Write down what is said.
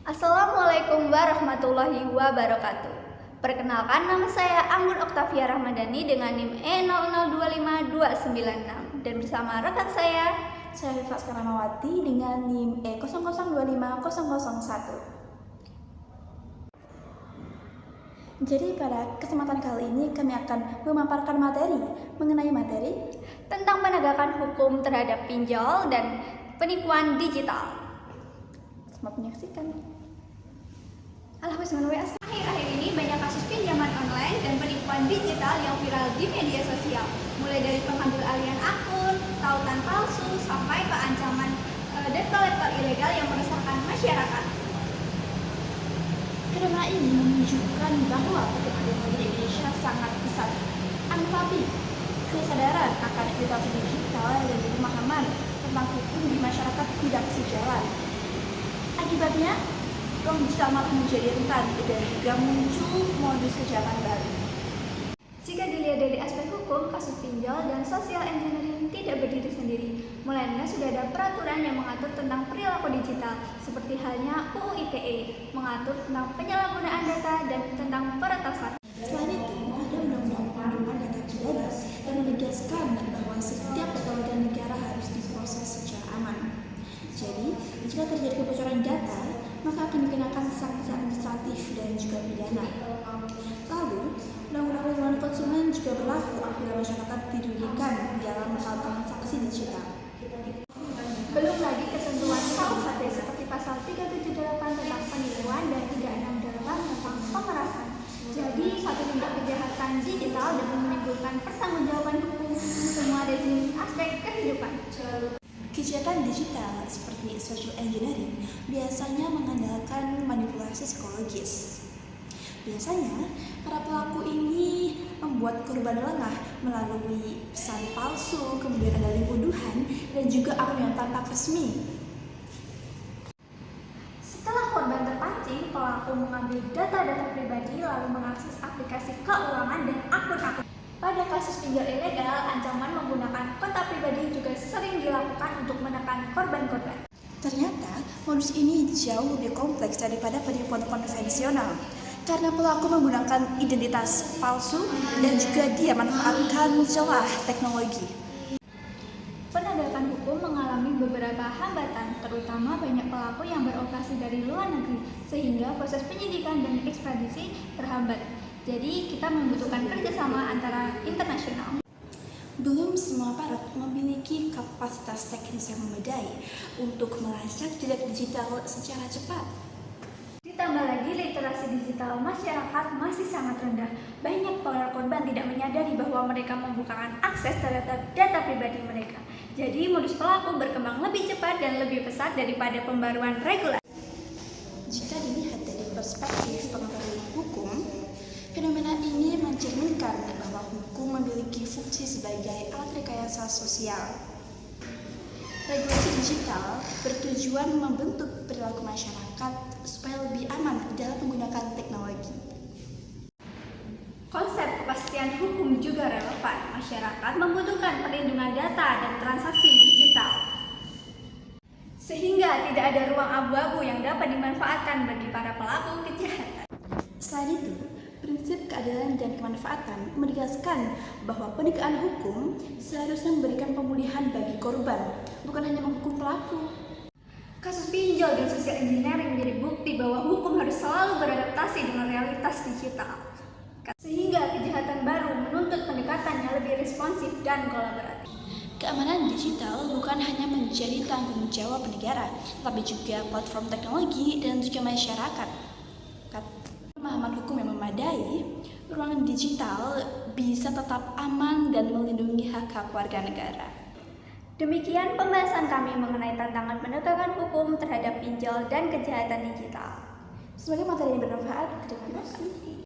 Assalamualaikum warahmatullahi wabarakatuh. Perkenalkan, nama saya Anggun Oktavia Rahmadani dengan NIM E0025296 dan bersama rekan saya Rifat Karamawati dengan NIM E0025001. Jadi pada kesempatan kali ini kami akan memaparkan mengenai materi tentang penegakan hukum terhadap pinjol dan penipuan digital. Selamat menyaksikan. Akhir-akhir ini banyak kasus pinjaman online dan penipuan digital yang viral di media sosial, mulai dari pengambil alihan akun, tautan palsu, sampai ke ancaman debt collector ilegal yang meresahkan masyarakat. Fenomena ini menunjukkan bahwa potensi di Indonesia sangat besar. Tetapi kesadaran akan literasi digital dan pemahaman tentang hukum di masyarakat tidak sejalan. Akibatnya, ruang digital malah menjadi rentan dan juga muncul modus kejahatan baru. Jika dilihat dari aspek hukum, kasus pinjol dan social engineering tidak berdiri sendiri, melainkan sudah ada peraturan yang mengatur tentang perilaku digital, seperti halnya UU ITE, mengatur tentang penyalahgunaan data dan tentang peretasan. Selain itu, ada undang-undang perlindungan data pribadi yang menegaskan bahwa setiap data warga negara harus diproses secara aman. Jadi, jika terjadi kebocoran data, maka akan dikenakan sanksi administratif dan juga pidana. Lalu, undang-undang perlindungan konsumen juga berlaku apabila masyarakat dirugikan dalam melakukan transaksi digital. Belum lagi ketentuan KUHP seperti pasal 378 tentang penipuan dan 368 tentang pemerasan. Jadi, satu tindak kejahatan digital dapat menimbulkan pertanggungjawaban hukum semua rezim aspek kehidupan. Kejahatan digital seperti social engineering biasanya mengandalkan manipulasi psikologis. Biasanya, para pelaku ini membuat korban lengah melalui pesan palsu, kemudian ada link tuduhan, dan juga akun yang tampak resmi. Setelah korban terpancing, pelaku mengambil data-data pribadi lalu mengakses aplikasi keuangan dan akun-akun. Pada kasus pinjol ilegal, ancaman menggunakan kontak pribadi juga sering dilakukan untuk menekan korban-korban. Ternyata, modus ini jauh lebih kompleks daripada penipuan konvensional karena pelaku menggunakan identitas palsu dan juga dia manfaatkan celah teknologi. Penegakan hukum mengalami beberapa hambatan, terutama banyak pelaku yang beroperasi dari luar negeri, sehingga proses penyidikan dan ekstradisi terhambat. Jadi, kita membutuhkan kerjasama antara internasional. Belum semua aparat memiliki kapasitas teknis yang memadai untuk melacak jejak digital secara cepat. Ditambah lagi, literasi digital masyarakat masih sangat rendah. Banyak para korban tidak menyadari bahwa mereka membukakan akses terhadap data pribadi mereka. Jadi, modus pelaku berkembang lebih cepat dan lebih pesat daripada pembaruan regulasi. Jika dilihat dari perspektif pengetahuan hukum, fenomena ini mencerminkan bahwa hukum memiliki fungsi sebagai alat rekayasa sosial. Regulasi digital bertujuan membentuk perilaku masyarakat supaya lebih aman dalam menggunakan teknologi. Konsep kepastian hukum juga relevan. Masyarakat membutuhkan perlindungan data dan transaksi digital, sehingga tidak ada ruang abu-abu yang dapat dimanfaatkan bagi para pelaku kejahatan. Selain itu, prinsip keadilan dan kemanfaatan menegaskan bahwa penegakan hukum seharusnya memberikan pemulihan bagi korban, bukan hanya menghukum pelaku. Kasus pinjol dan social engineering menjadi bukti bahwa hukum harus selalu beradaptasi dengan realitas digital, sehingga kejahatan baru menuntut pendekatan yang lebih responsif dan kolaboratif. Keamanan digital bukan hanya menjadi tanggung jawab negara, tapi juga platform teknologi dan juga masyarakat. Pemahaman hukum yang memadai, ruang digital bisa tetap aman dan melindungi hak-hak warga negara. Demikian pembahasan kami mengenai tantangan penegakan hukum terhadap pinjol dan kejahatan digital. Semoga materi ini bermanfaat. Terima kasih.